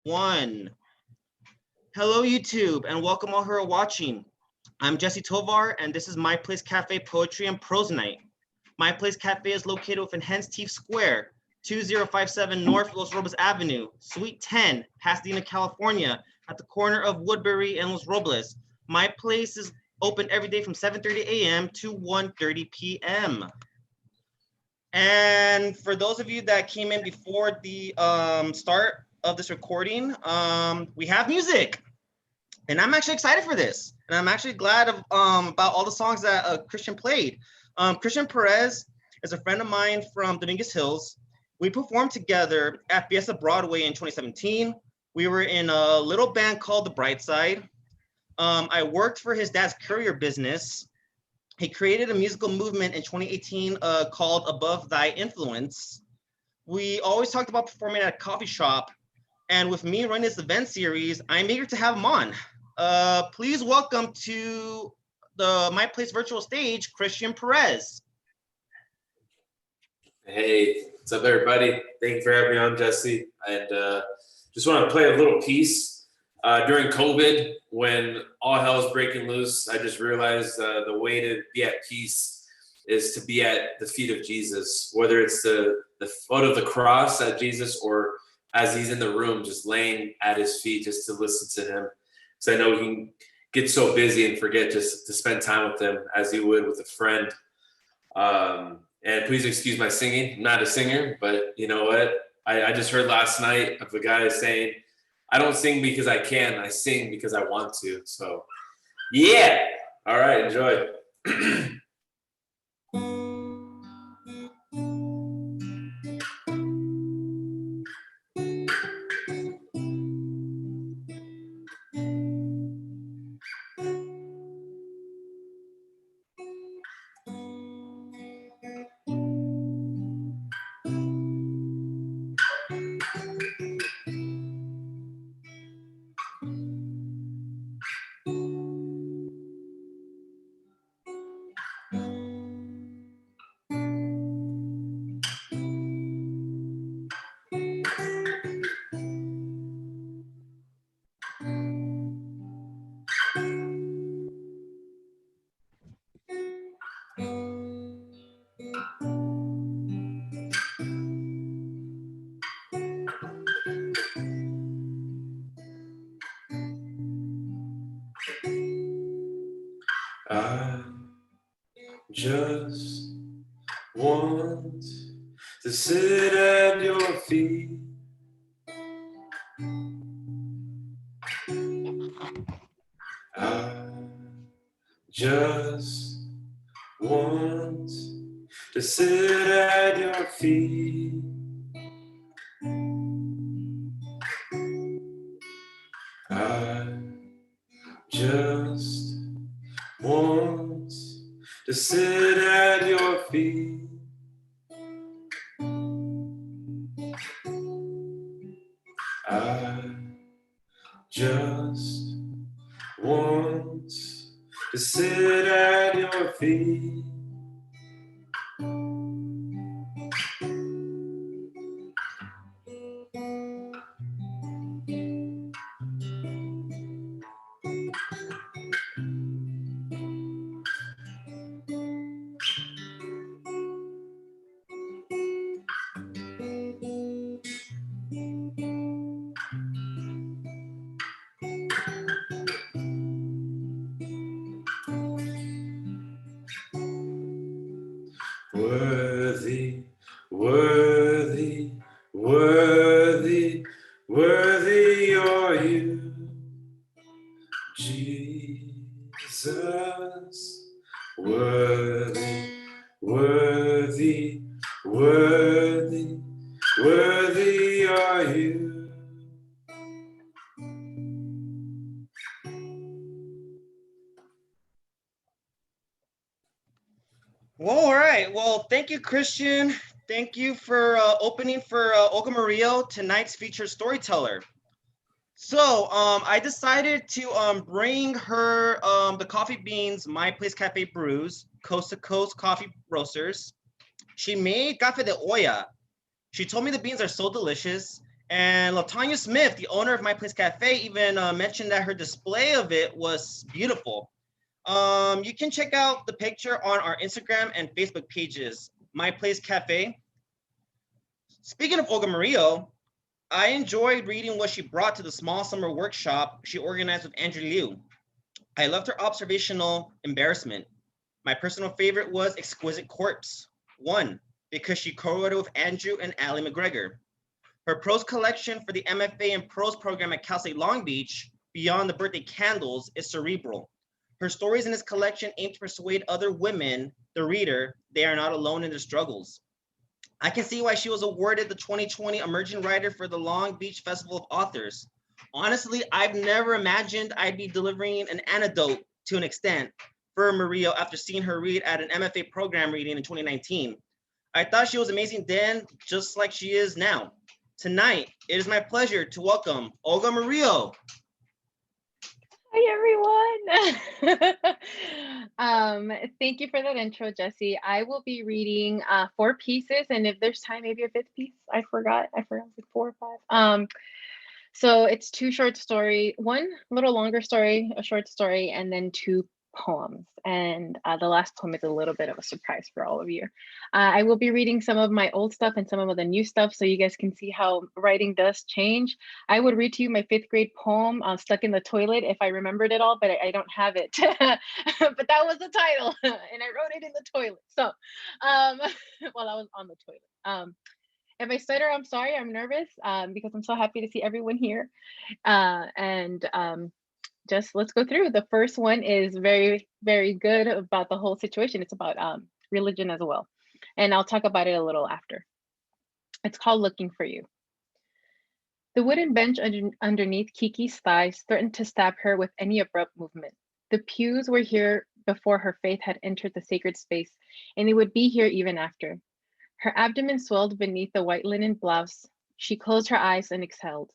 One. Hello, YouTube, and welcome all who are watching. I'm Jesse Tovar, and this is My Place Cafe Poetry and Prose Night. My Place Cafe is located within Hens Teeth Square, 2057 North Los Robles Avenue, Suite 10, Pasadena, California, at the corner of Woodbury and Los Robles. My Place is open every day from 7:30 a.m. to 1:30 p.m. And for those of you that came in before the start of this recording, we have music. And I'm actually excited for this. And I'm actually glad about all the songs that Christian played. Christian Perez is a friend of mine from Dominguez Hills. We performed together at Fiesta Broadway in 2017. We were in a little band called The Bright Side. I worked for his dad's courier business. He created a musical movement in 2018 called Above Thy Influence. We always talked about performing at a coffee shop. And with me running this event series, I'm eager to have him on. Please welcome to the My Place virtual stage, Christian Perez. Hey, what's up, everybody? Thank you for having me on, Jesse. And just want to play a little piece. During COVID, when all hell is breaking loose, I just realized the way to be at peace is to be at the feet of Jesus, whether it's the foot of the cross at Jesus or as he's in the room, just laying at his feet just to listen to him. Because I know he can get so busy and forget just to spend time with him as you would with a friend. And please excuse my singing. I'm not a singer, but you know what? I just heard last night of a guy saying, I don't sing because I can, I sing because I want to. So, yeah. All right, enjoy. I just want to sit at your feet. I just want to sit at your feet. I just want to sit at your feet. I just want to sit at your feet. Worthy, worthy, worthy, worthy are you, Jesus. Worthy, worthy, worthy, worthy are you. Well, all right. Well, thank you, Christian. Thank you for opening for Olga Murillo, tonight's featured storyteller. So I decided to bring her the coffee beans, My Place Cafe brews, coast to coast coffee roasters. She made café de olla. She told me the beans are so delicious And LaTanya Smith, the owner of My Place Cafe, even mentioned that her display of it was beautiful. You can check out the picture on our Instagram and Facebook pages, My Place Cafe. Speaking of Olga Murillo, I enjoyed reading what she brought to the small summer workshop she organized with Andrew Liu. I loved her observational embarrassment. My personal favorite was Exquisite Corpse. One, because she co-wrote it with Andrew and Ali McGregor. Her prose collection for the MFA in Prose program at Cal State Long Beach, Beyond the Birthday Candles, is cerebral. Her stories in this collection aim to persuade other women, the reader, they are not alone in their struggles. I can see why she was awarded the 2020 Emerging Writer for the Long Beach Festival of Authors. Honestly, I've never imagined I'd be delivering an anecdote to an extent for Murillo after seeing her read at an MFA program reading in 2019. I thought she was amazing then, just like she is now. Tonight, it is my pleasure to welcome Olga Murillo. Hi, everyone. Thank you for that intro, Jesse. I will be reading 4 pieces, and if there's time, maybe a 5th piece. I forgot like 4 or 5. So it's 2 short story, 1 little longer story, a short story, and then 2 poems. And the last poem is a little bit of a surprise for all of you. I will be reading some of my old stuff and some of the new stuff so you guys can see how writing does change. I would read to you my 5th grade poem, Stuck in the Toilet, if I remembered it all, but I don't have it. But that was the title, and I wrote it in the toilet. So while I was on the toilet. If I stutter, I'm sorry, I'm nervous because I'm so happy to see everyone here. Just let's go through. The first one is very, very good about the whole situation. It's about religion as well. And I'll talk about it a little after. It's called Looking for You. The wooden bench underneath Kiki's thighs threatened to stab her with any abrupt movement. The pews were here before her faith had entered the sacred space, and they would be here even after. Her abdomen swelled beneath the white linen blouse. She closed her eyes and exhaled.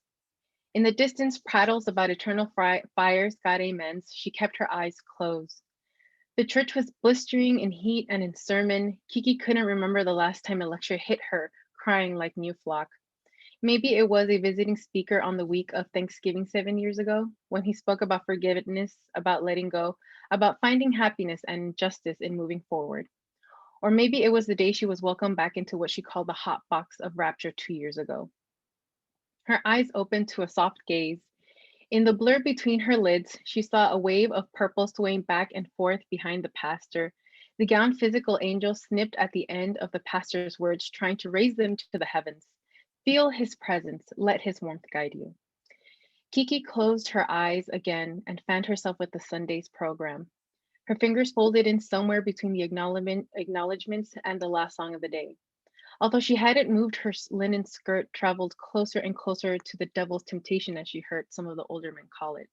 In the distance, prattles about eternal fires, God amens. She kept her eyes closed. The church was blistering in heat and in sermon. Kiki couldn't remember the last time a lecture hit her, crying like new flock. Maybe it was a visiting speaker on the week of Thanksgiving 7 years ago, when he spoke about forgiveness, about letting go, about finding happiness and justice in moving forward. Or maybe it was the day she was welcomed back into what she called the hot box of rapture 2 years ago. Her eyes opened to a soft gaze. In the blur between her lids, she saw a wave of purple swaying back and forth behind the pastor. The gowned physical angel snipped at the end of the pastor's words, trying to raise them to the heavens. Feel his presence, let his warmth guide you. Kiki closed her eyes again and fanned herself with the Sunday's program. Her fingers folded in somewhere between the acknowledgements and the last song of the day. Although she hadn't moved, her linen skirt traveled closer and closer to the devil's temptation, as she heard some of the older men call it.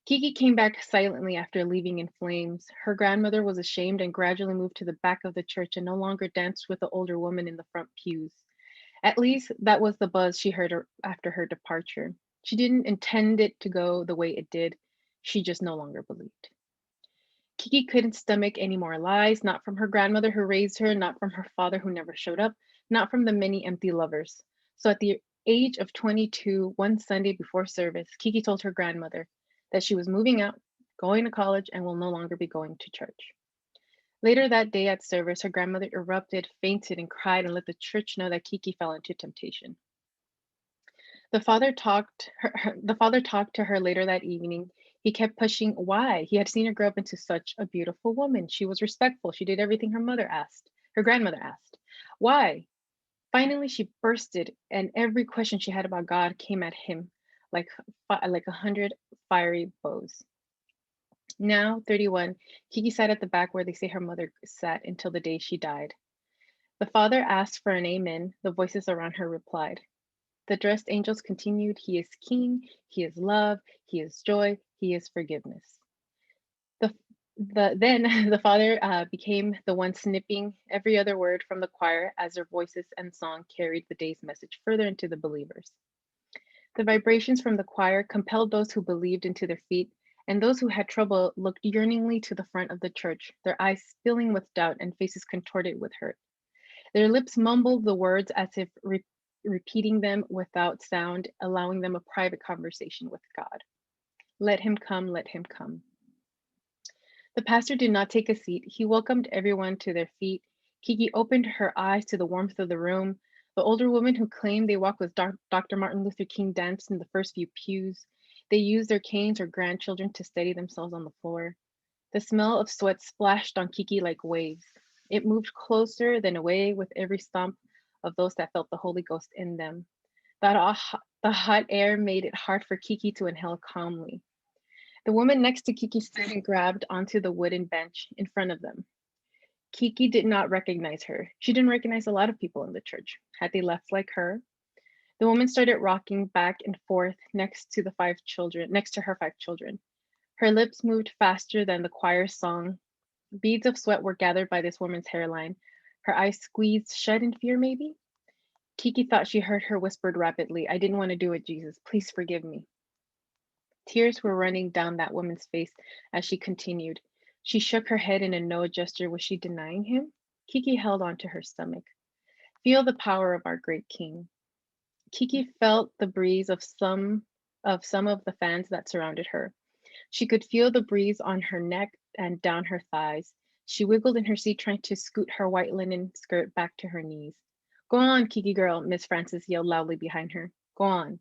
Kiki came back silently after leaving in flames. Her grandmother was ashamed and gradually moved to the back of the church and no longer danced with the older woman in the front pews. At least that was the buzz she heard after her departure. She didn't intend it to go the way it did. She just no longer believed. Kiki couldn't stomach any more lies, not from her grandmother who raised her, not from her father who never showed up, not from the many empty lovers. So at the age of 22, one Sunday before service, Kiki told her grandmother that she was moving out, going to college, and will no longer be going to church. Later that day at service, her grandmother erupted, fainted, and cried and let the church know that Kiki fell into temptation. The father talked to her later that evening. He kept pushing why. He had seen her grow up into such a beautiful woman. She was respectful. She did everything her grandmother asked. Why? Finally, she bursted, and every question she had about God came at him like 100 fiery bows. Now, 31, Kiki sat at the back where they say her mother sat until the day she died. The father asked for an amen. The voices around her replied. The dressed angels continued, He is King, He is love, He is joy, He is forgiveness. Then the father became the one snipping every other word from the choir as their voices and song carried the day's message further into the believers. The vibrations from the choir compelled those who believed into their feet, and those who had trouble looked yearningly to the front of the church, their eyes filling with doubt and faces contorted with hurt. Their lips mumbled the words as if repeating them without sound, allowing them a private conversation with God. Let him come, let him come. The pastor did not take a seat. He welcomed everyone to their feet. Kiki opened her eyes to the warmth of the room. The older woman who claimed they walked with Dr. Martin Luther King danced in the first few pews. They used their canes or grandchildren to steady themselves on the floor. The smell of sweat splashed on Kiki like waves. It moved closer, then away with every stomp of those that felt the Holy Ghost in them. The hot air made it hard for Kiki to inhale calmly. The woman next to Kiki stood and grabbed onto the wooden bench in front of them. Kiki did not recognize her. She didn't recognize a lot of people in the church. Had they left like her? The woman started rocking back and forth next to her 5 children. Her lips moved faster than the choir's song. Beads of sweat were gathered by this woman's hairline. Her eyes squeezed shut in fear, maybe? Kiki thought she heard her whispered rapidly, "I didn't want to do it, Jesus. Please forgive me." Tears were running down that woman's face as she continued. She shook her head in a no gesture. Was she denying him? Kiki held onto her stomach. Feel the power of our great King. Kiki felt the breeze of some of the fans that surrounded her. She could feel the breeze on her neck and down her thighs. She wiggled in her seat, trying to scoot her white linen skirt back to her knees. "Go on, Kiki girl," Miss Frances yelled loudly behind her. "Go on."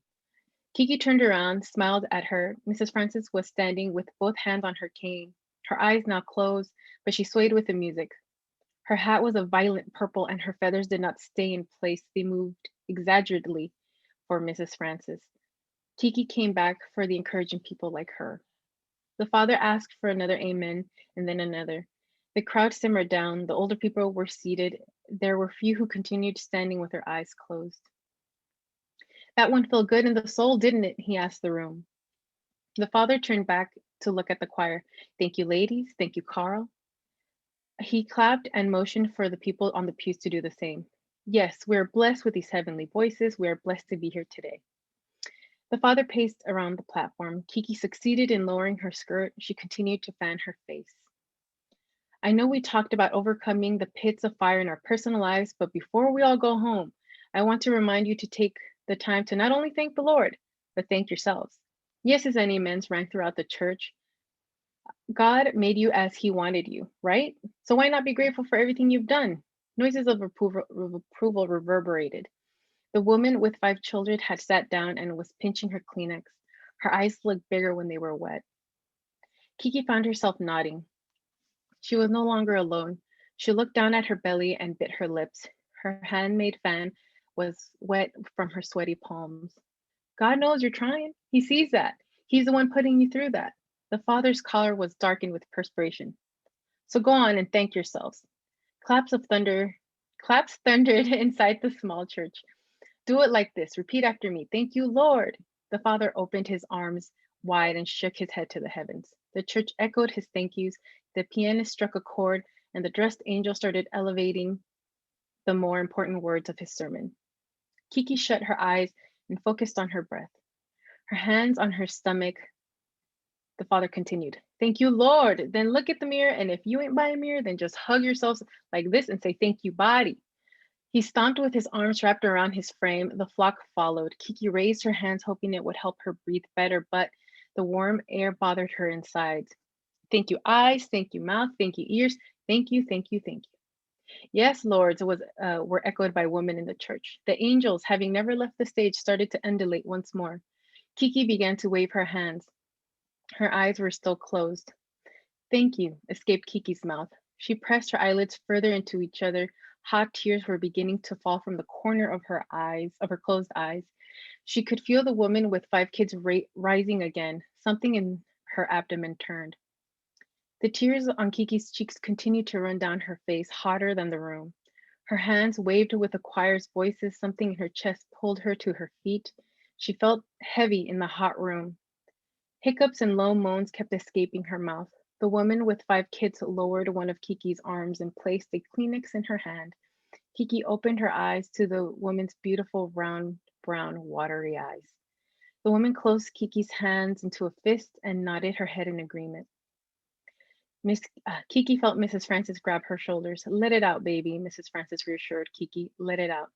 Kiki turned around, smiled at her. Mrs. Frances was standing with both hands on her cane, her eyes now closed, but she swayed with the music. Her hat was a violent purple, and her feathers did not stay in place. They moved exaggeratedly for Mrs. Frances. Kiki came back for the encouraging people like her. The father asked for another amen, and then another. The crowd simmered down. The older people were seated. There were few who continued standing with their eyes closed. "That one felt good in the soul, didn't it?" he asked the room. The father turned back to look at the choir. "Thank you, ladies. Thank you, Carl." He clapped and motioned for the people on the pews to do the same. "Yes, we're blessed with these heavenly voices. We are blessed to be here today." The father paced around the platform. Kiki succeeded in lowering her skirt. She continued to fan her face. "I know we talked about overcoming the pits of fire in our personal lives, but before we all go home, I want to remind you to take the time to not only thank the Lord, but thank yourselves." Yeses and amens rang throughout the church. God made you as he wanted you, right? So why not be grateful for everything you've done? Noises of approval reverberated. The woman with 5 children had sat down and was pinching her Kleenex. Her eyes looked bigger when they were wet. Kiki found herself nodding. She was no longer alone. She looked down at her belly and bit her lips. Her handmade fan was wet from her sweaty palms. God knows you're trying. He sees that. He's the one putting you through that. The father's collar was darkened with perspiration. "So go on and thank yourselves." Claps thundered inside the small church. "Do it like this. Repeat after me. Thank you, Lord." The father opened his arms wide and shook his head to the heavens. The church echoed his thank yous. The pianist struck a chord, and the dressed angel started elevating the more important words of his sermon. Kiki shut her eyes and focused on her breath. Her hands on her stomach, the father continued. "Thank you, Lord." Then look at the mirror, and if you ain't by a mirror, then just hug yourselves like this and say, "Thank you, body." He stomped with his arms wrapped around his frame. The flock followed. Kiki raised her hands, hoping it would help her breathe better, but the warm air bothered her insides. "Thank you, eyes. Thank you, mouth. Thank you, ears. Thank you, thank you, thank you." "Yes, lords," were echoed by women in the church. The angels, having never left the stage, started to undulate once more. Kiki began to wave her hands. Her eyes were still closed. "Thank you," escaped Kiki's mouth. She pressed her eyelids further into each other. Hot tears were beginning to fall from the corner of her closed eyes. She could feel the woman with 5 kids rising again. Something in her abdomen turned. The tears on Kiki's cheeks continued to run down her face, hotter than the room. Her hands waved with the choir's voices. Something in her chest pulled her to her feet. She felt heavy in the hot room. Hiccups and low moans kept escaping her mouth. The woman with 5 kids lowered one of Kiki's arms and placed a Kleenex in her hand. Kiki opened her eyes to the woman's beautiful round, brown, watery eyes. The woman closed Kiki's hands into a fist and nodded her head in agreement. Kiki felt Mrs. Frances grab her shoulders. "Let it out, baby," Mrs. Frances reassured Kiki. "Let it out."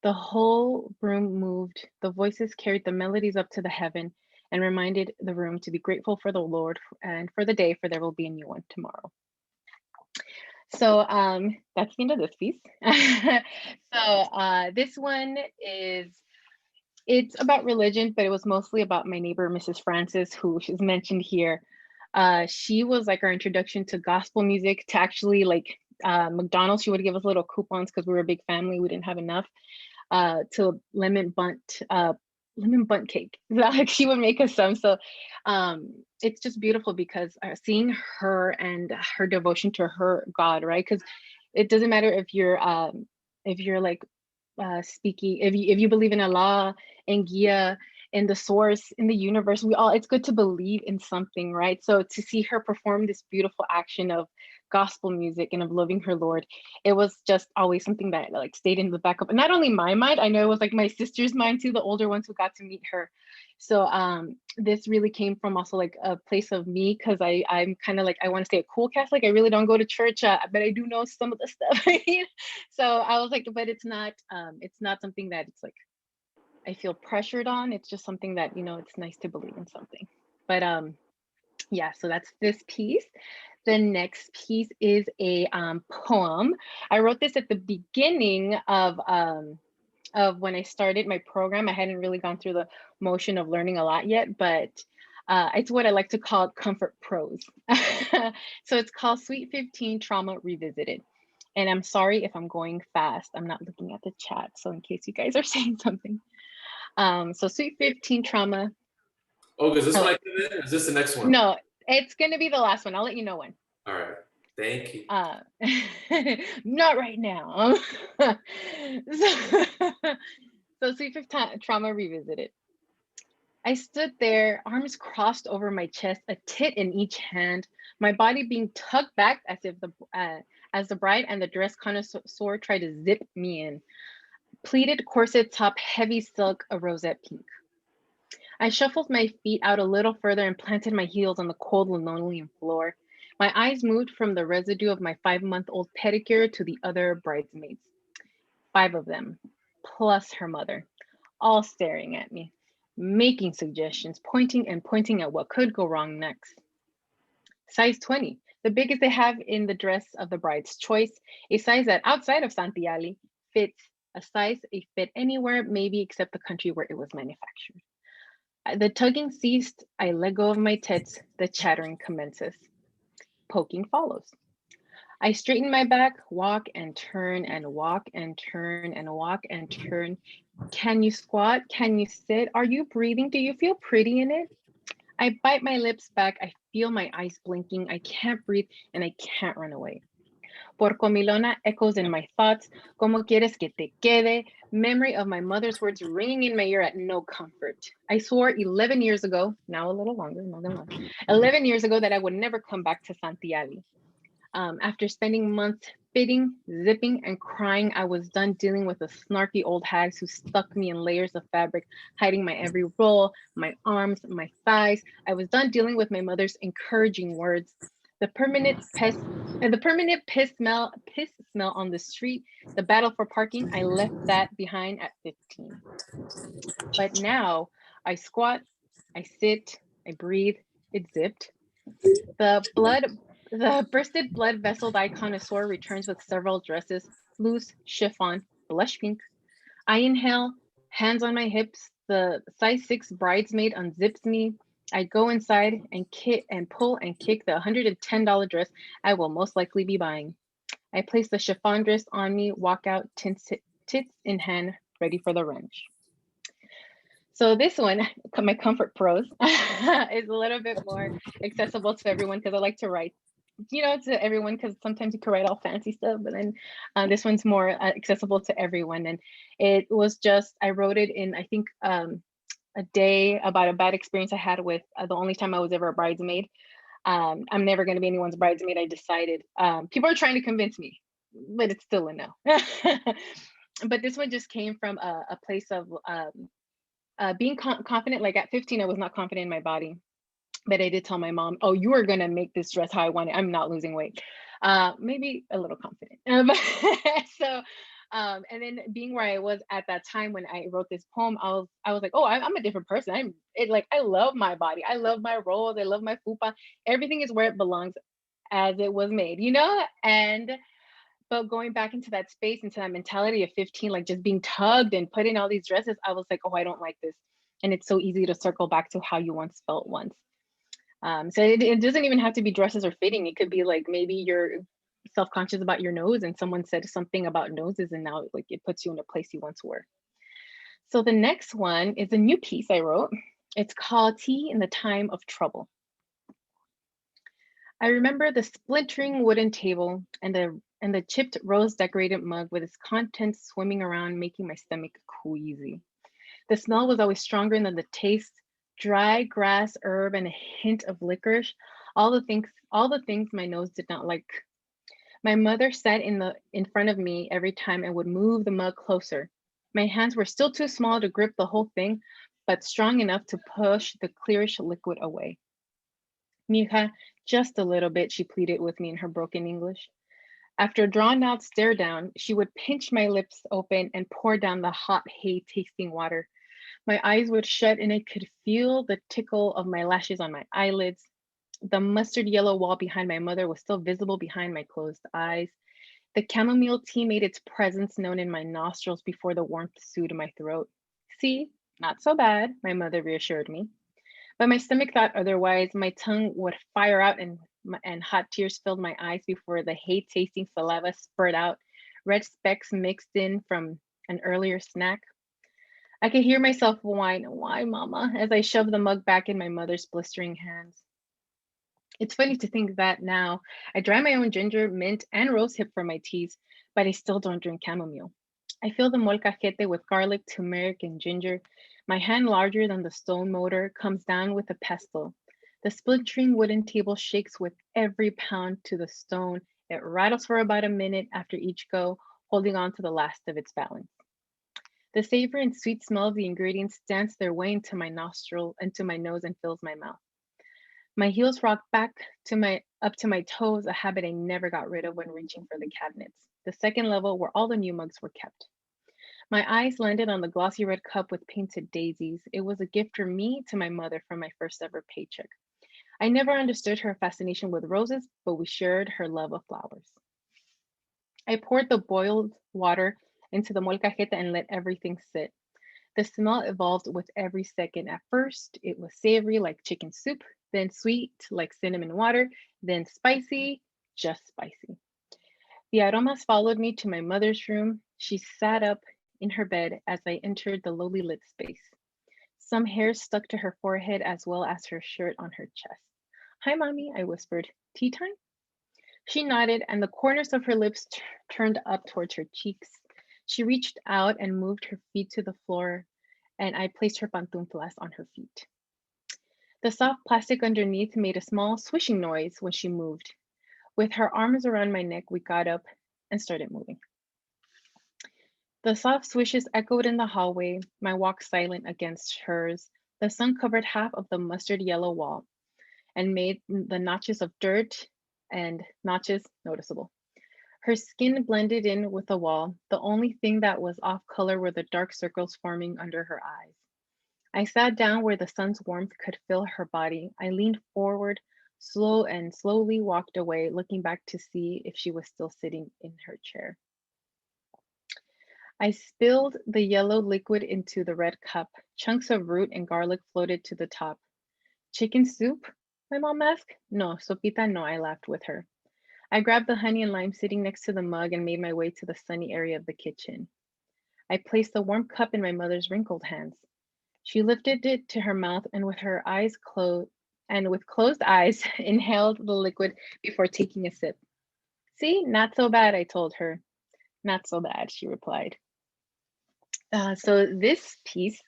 The whole room moved. The voices carried the melodies up to the heaven and reminded the room to be grateful for the Lord and for the day, for there will be a new one tomorrow. So that's the end of this piece. So this one it's about religion, but it was mostly about my neighbor, Mrs. Francis, who is mentioned here. She was like our introduction to gospel music, to actually like McDonald's. She would give us little coupons because we were a big family. We didn't have enough to lemon bunt cake. Like she would make us some. So it's just beautiful because seeing her and her devotion to her God, right? Because it doesn't matter if you're like speaking, if you believe in Allah and Gia, in the source, in the universe, it's good to believe in something, right? So to see her perform this beautiful action of gospel music and of loving her Lord, it was just always something that like stayed in the back of not only my mind, I know it was like my sister's mind too, the older ones who got to meet her. So this really came from also like a place of me, because I'm kind of like, I want to stay a cool Catholic. I really don't go to church, but I do know some of the stuff. So I was like, but it's not something that it's like I feel pressured on. It's just something that, it's nice to believe in something. But yeah, so that's this piece. The next piece is a poem. I wrote this at the beginning of when I started my program. I hadn't really gone through the motion of learning a lot yet, but it's what I like to call comfort prose. So it's called Sweet 15 Trauma Revisited. And I'm sorry if I'm going fast. I'm not looking at the chat, so in case you guys are saying something. So Sweet 15 Trauma. Oh, is this one I come in? Is this the next one? No, it's going to be the last one. I'll let you know when. All right. Thank you. Not right now. So Sweet 15 Trauma Revisited. I stood there, arms crossed over my chest, a tit in each hand, my body being tugged back as if as the bride and the dress connoisseur tried to zip me in. Pleated corset top, heavy silk, a rosette pink. I shuffled my feet out a little further and planted my heels on the cold linoleum floor. My eyes moved from the residue of my 5-month-old pedicure to the other bridesmaids. 5 of them, plus her mother, all staring at me, making suggestions, pointing at what could go wrong next. Size 20, the biggest they have in the dress of the bride's choice, a size that outside of Santiali fits a size a fit anywhere, maybe except the country where it was manufactured. The tugging ceased, I let go of my tits, the chattering commences. Poking follows. I straighten my back, walk and turn and walk and turn and walk and turn. Can you squat? Can you sit? Are you breathing? Do you feel pretty in it? I bite my lips back. I feel my eyes blinking. I can't breathe and I can't run away. Por comilona echoes in my thoughts. Como quieres que te quede? Memory of my mother's words ringing in my ear at no comfort. I swore 11 years ago, now a little longer, not gonna lie, 11 years ago that I would never come back to Santiali. After spending months fitting, zipping, and crying, I was done dealing with the snarky old hags who stuck me in layers of fabric, hiding my every roll, my arms, my thighs. I was done dealing with my mother's encouraging words. The permanent piss smell on the street, the battle for parking, I left that behind at 15. But now I squat, I sit, I breathe, it's zipped. The bursted blood vessel connoisseur returns with several dresses, loose, chiffon, blush pink. I inhale, hands on my hips, the size 6 bridesmaid unzips me. I go inside and pull and kick the $110 dress I will most likely be buying. I place the chiffon dress on me, walk out, tits in hand, ready for the wrench. So this one, my comfort prose, is a little bit more accessible to everyone because I like to write, to everyone, because sometimes you can write all fancy stuff, but then this one's more accessible to everyone. And it was just, I wrote it in, I think, a day about a bad experience I had with the only time I was ever a bridesmaid. I'm never going to be anyone's bridesmaid, I decided. People are trying to convince me, but it's still a no. But this one just came from a place of being confident. Like at 15, I was not confident in my body, but I did tell my mom, oh, you are going to make this dress how I want it. I'm not losing weight. Maybe a little confident. So And then being where I was at that time when I wrote this poem, I was like, oh, I'm a different person. I love my body. I love my roles. I love my fupa. Everything is where it belongs as it was made, you know? And but going back into that space, into that mentality of 15, like just being tugged and put in all these dresses, I was like, oh, I don't like this. And it's so easy to circle back to how you once felt once. So it doesn't even have to be dresses or fitting. It could be like maybe you're self-conscious about your nose and someone said something about noses and now like it puts you in a place you once were. So the next one is a new piece I wrote. It's called Tea in the Time of Trouble. I remember the splintering wooden table and the chipped rose decorated mug with its contents swimming around, making my stomach queasy. The smell was always stronger than the taste, dry grass, herb, and a hint of licorice, all the things my nose did not like. My mother sat in front of me every time and would move the mug closer. My hands were still too small to grip the whole thing, but strong enough to push the clearish liquid away. Mija, just a little bit, she pleaded with me in her broken English. After a drawn out stare down, she would pinch my lips open and pour down the hot hay tasting water. My eyes would shut and I could feel the tickle of my lashes on my eyelids. The mustard yellow wall behind my mother was still visible behind my closed eyes. The chamomile tea made its presence known in my nostrils before the warmth soothed my throat. See, not so bad, my mother reassured me. But my stomach thought otherwise. My tongue would fire out and hot tears filled my eyes before the hay tasting saliva spurted out, red specks mixed in from an earlier snack. I could hear myself whine, why, mama, as I shoved the mug back in my mother's blistering hands. It's funny to think that now I dry my own ginger, mint, and rosehip for my teas, but I still don't drink chamomile. I fill the molcajete with garlic, turmeric, and ginger. My hand, larger than the stone motor, comes down with a pestle. The splintering wooden table shakes with every pound to the stone. It rattles for about a minute after each go, holding on to the last of its balance. The savor and sweet smell of the ingredients dance their way into my nostril, into my nose, and fills my mouth. My heels rock back up to my toes, a habit I never got rid of when reaching for the cabinets. The second level where all the new mugs were kept. My eyes landed on the glossy red cup with painted daisies. It was a gift from me to my mother from my first ever paycheck. I never understood her fascination with roses, but we shared her love of flowers. I poured the boiled water into the molcajete and let everything sit. The smell evolved with every second. At first, it was savory like chicken soup, then sweet like cinnamon water, then spicy, just spicy. The aromas followed me to my mother's room. She sat up in her bed as I entered the lowly lit space. Some hair stuck to her forehead as well as her shirt on her chest. Hi, mommy, I whispered. Tea time? She nodded, and the corners of her lips turned up towards her cheeks. She reached out and moved her feet to the floor, and I placed her pantuflas on her feet. The soft plastic underneath made a small swishing noise when she moved. With her arms around my neck, we got up and started moving. The soft swishes echoed in the hallway, my walk silent against hers. The sun covered half of the mustard yellow wall and made the notches of dirt and notches noticeable. Her skin blended in with the wall. The only thing that was off color were the dark circles forming under her eyes. I sat down where the sun's warmth could fill her body. I leaned forward, slowly walked away, looking back to see if she was still sitting in her chair. I spilled the yellow liquid into the red cup. Chunks of root and garlic floated to the top. Chicken soup? My mom asked. No, sopita no, I laughed with her. I grabbed the honey and lime sitting next to the mug and made my way to the sunny area of the kitchen. I placed the warm cup in my mother's wrinkled hands. She lifted it to her mouth and with closed eyes, inhaled the liquid before taking a sip. See, not so bad, I told her. Not so bad, she replied. So this piece,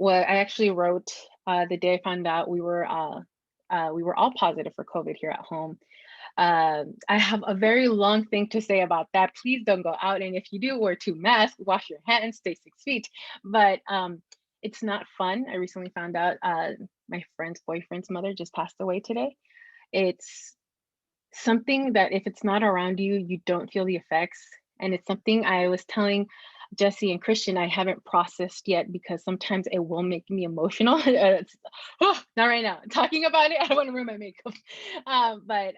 I actually wrote the day I found out we were all positive for COVID here at home. I have a very long thing to say about that. Please don't go out, and if you do, wear 2 masks, wash your hands, stay 6 feet. But it's not fun. I recently found out my friend's boyfriend's mother just passed away today. It's something that if it's not around you, you don't feel the effects. And it's something I was telling Jesse and Christian I haven't processed yet, because sometimes it will make me emotional. Not right now. Talking about it, I don't want to ruin my makeup. But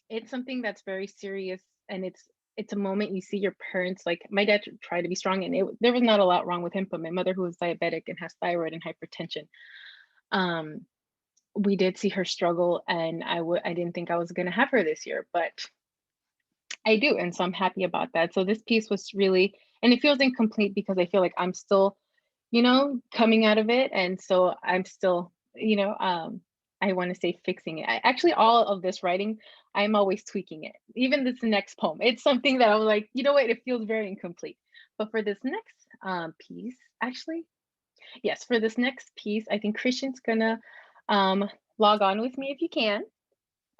it's something that's very serious, and it's a moment you see your parents. Like, my dad tried to be strong, and there was not a lot wrong with him, but my mother, who was diabetic and has thyroid and hypertension, we did see her struggle, and I didn't think I was going to have her this year, but I do. And so I'm happy about that. So this piece was really, and it feels incomplete because I feel like I'm still, coming out of it. And so I'm still, I want to say fixing it. Actually, all of this writing, I'm always tweaking it. Even this next poem, it's something that I was like, you know what, it feels very incomplete. But for this next piece, actually, yes, for this next piece, I think Christian's gonna log on with me if you can.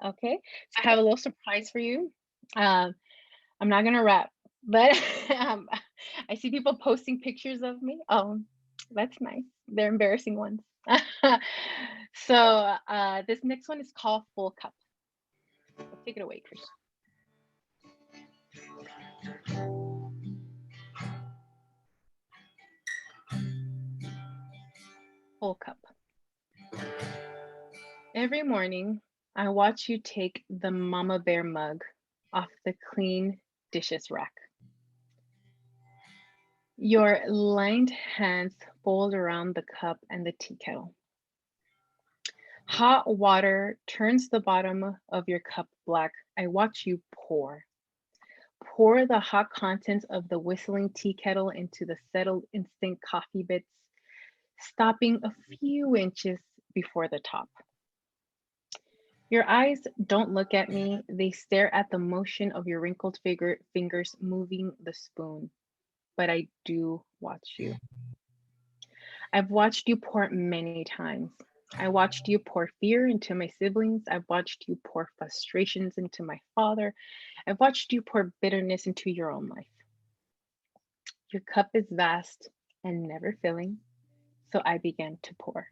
Okay, so I have a little surprise for you. I'm not gonna rap, but I see people posting pictures of me. Oh, that's nice. They're embarrassing ones. So this next one is called Full Cup. So take it away, Christian. Full Cup. Every morning, I watch you take the mama bear mug off the clean dishes rack. Your lined hands fold around the cup and the tea kettle. Hot water turns the bottom of your cup black. I watch you pour. Pour the hot contents of the whistling tea kettle into the settled instant coffee bits, stopping a few inches before the top. Your eyes don't look at me. They stare at the motion of your wrinkled fingers moving the spoon. But I do watch you. I've watched you pour many times. I watched you pour fear into my siblings. I've watched you pour frustrations into my father. I've watched you pour bitterness into your own life. Your cup is vast and never filling, so I began to pour.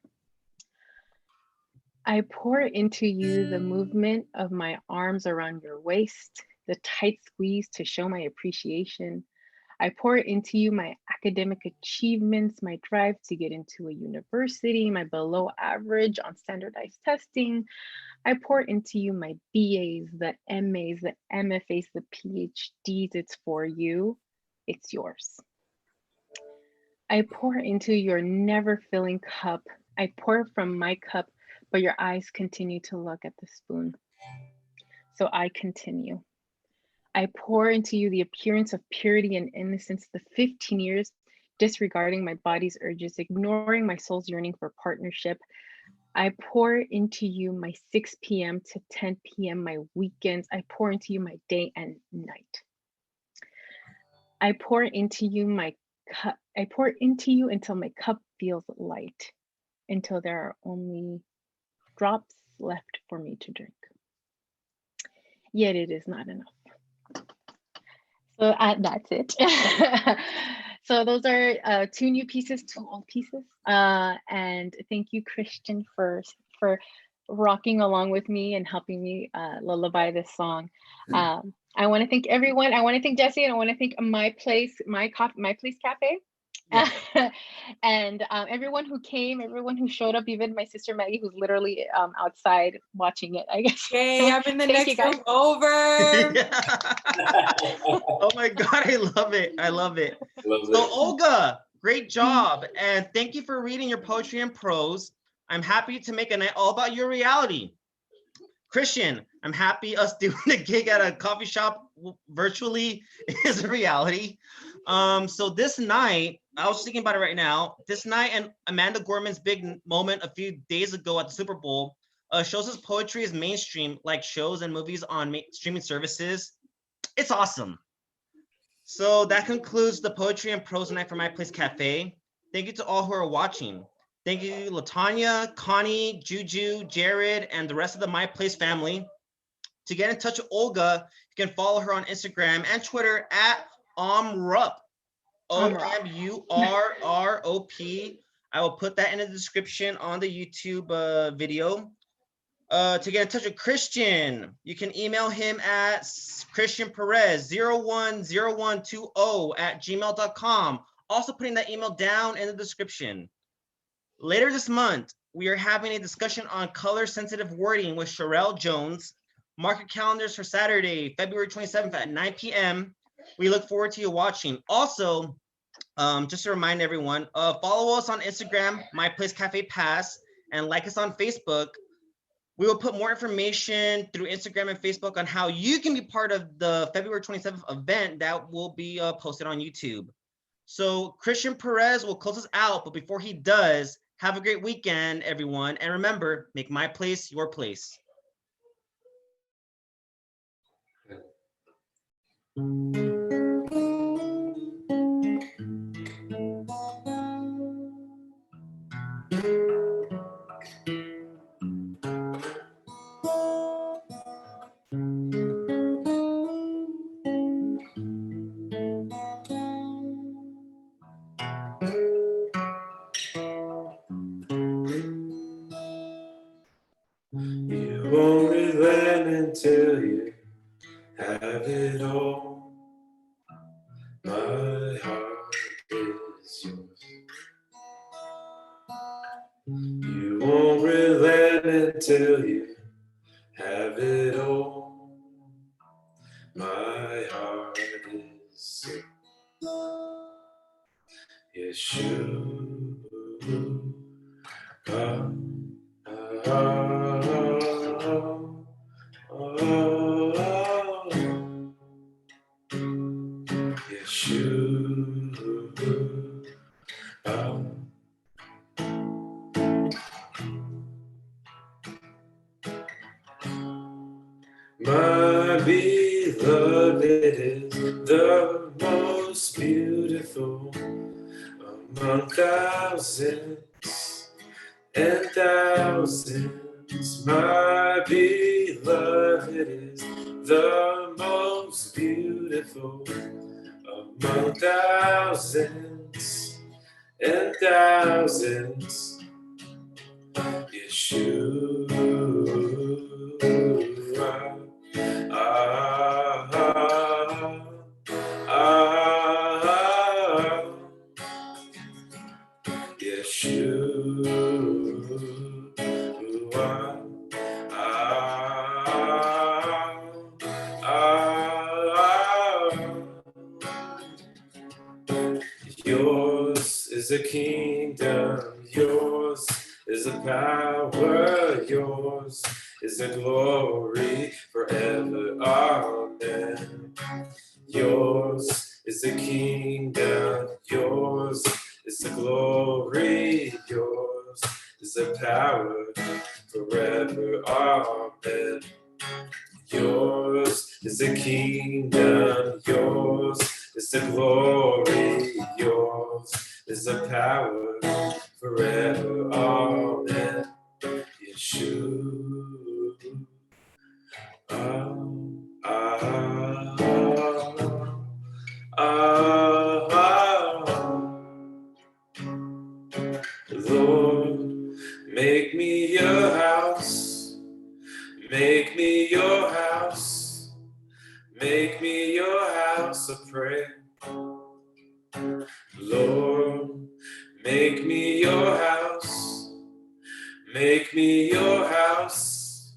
I pour into you the movement of my arms around your waist, the tight squeeze to show my appreciation. I pour into you my academic achievements, my drive to get into a university, my below average on standardized testing. I pour into you my BAs, the MAs, the MFAs, the PhDs. It's for you, it's yours. I pour into your never filling cup. I pour from my cup, but your eyes continue to look at the spoon. So I continue. I pour into you the appearance of purity and innocence, the 15 years disregarding my body's urges, ignoring my soul's yearning for partnership. I pour into you my 6 p.m. to 10 p.m., my weekends. I pour into you my day and night. I pour into you my cup. I pour into you until my cup feels light, until there are only drops left for me to drink. Yet it is not enough. So that's it. So those are 2 new pieces, 2 old pieces. And thank you, Christian, for rocking along with me and helping me lullaby this song. I want to thank everyone. I want to thank Jesse, and I want to thank My Place Cafe. Yeah. And everyone who came, everyone who showed up, even my sister Maggie, who's literally outside watching it, I guess. Hey, I'm in the next room over. Oh my God, I love it. I love it. So Olga, great job. And thank you for reading your poetry and prose. I'm happy to make a night all about your reality. Christian, I'm happy us doing a gig at a coffee shop virtually is a reality. So this night, I was thinking about it right now. This night and Amanda Gorman's big moment a few days ago at the Super Bowl shows us poetry is mainstream, like shows and movies on streaming services. It's awesome. So that concludes the poetry and prose night for My Place Cafe. Thank you to all who are watching. Thank you, Latanya, Connie, Juju, Jared, and the rest of the My Place family. To get in touch with Olga, you can follow her on Instagram and Twitter at Omrup. OMURROP. I will put that in the description on the YouTube video. To get in touch with Christian, you can email him at Christian Perez 010120@gmail.com. Also putting that email down in the description. Later this month, we are having a discussion on color-sensitive wording with Sherelle Jones. Mark your calendars for Saturday, February 27th at 9 p.m. We look forward to you watching. Also, just to remind everyone, follow us on Instagram, My Place Cafe Pass, and like us on Facebook. We will put more information through Instagram and Facebook on how you can be part of the February 27th event that will be posted on YouTube. So Christian Perez will close us out, but before he does, have a great weekend, everyone. And remember, make my place your place. You won't relent until you have it all. My heart is yours. You won't relent until you have it all. My heart is yours. Yeshua. My beloved is the most beautiful among thousands and thousands. My beloved is the most beautiful among thousands and thousands. Yeshua. Yours is the kingdom, yours is the power, yours is the glory forever. Amen. Yours is the kingdom, yours is the glory, yours is the power forever. Amen. Yours is the kingdom, yours is the glory, yours is the power forever. Amen. Yeshua. Lord, make me your house, make me your house, make me your house of prayer. Lord, make me your house, make me your house,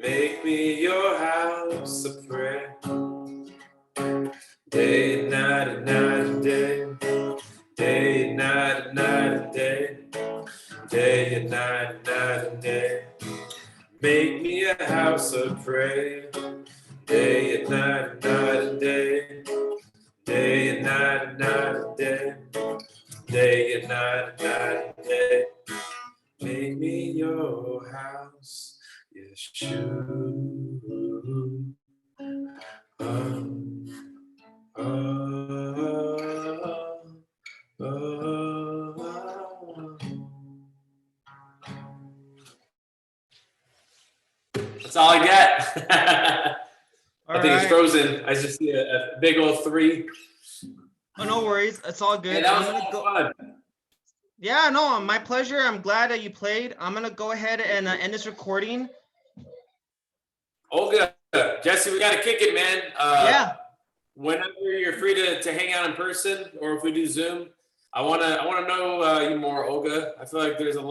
make me your house of prayer. Day and night and night and day, day and night and night and day, day and night and night and day. Make me a house of prayer. Day and night and night and day, day and night and night and day, day and night and night and day. Make me your house, Yeshua. That's all I got. I think it's frozen. I just see a big old 3. Oh, no worries. It's all good. Hey, that was all fun. Yeah, no, my pleasure. I'm glad that you played. I'm going to go ahead and end this recording. Olga, Jesse, we got to kick it, man. Yeah. Whenever you're free to hang out in person, or if we do Zoom, I wanna know you more, Olga. I feel like there's a lot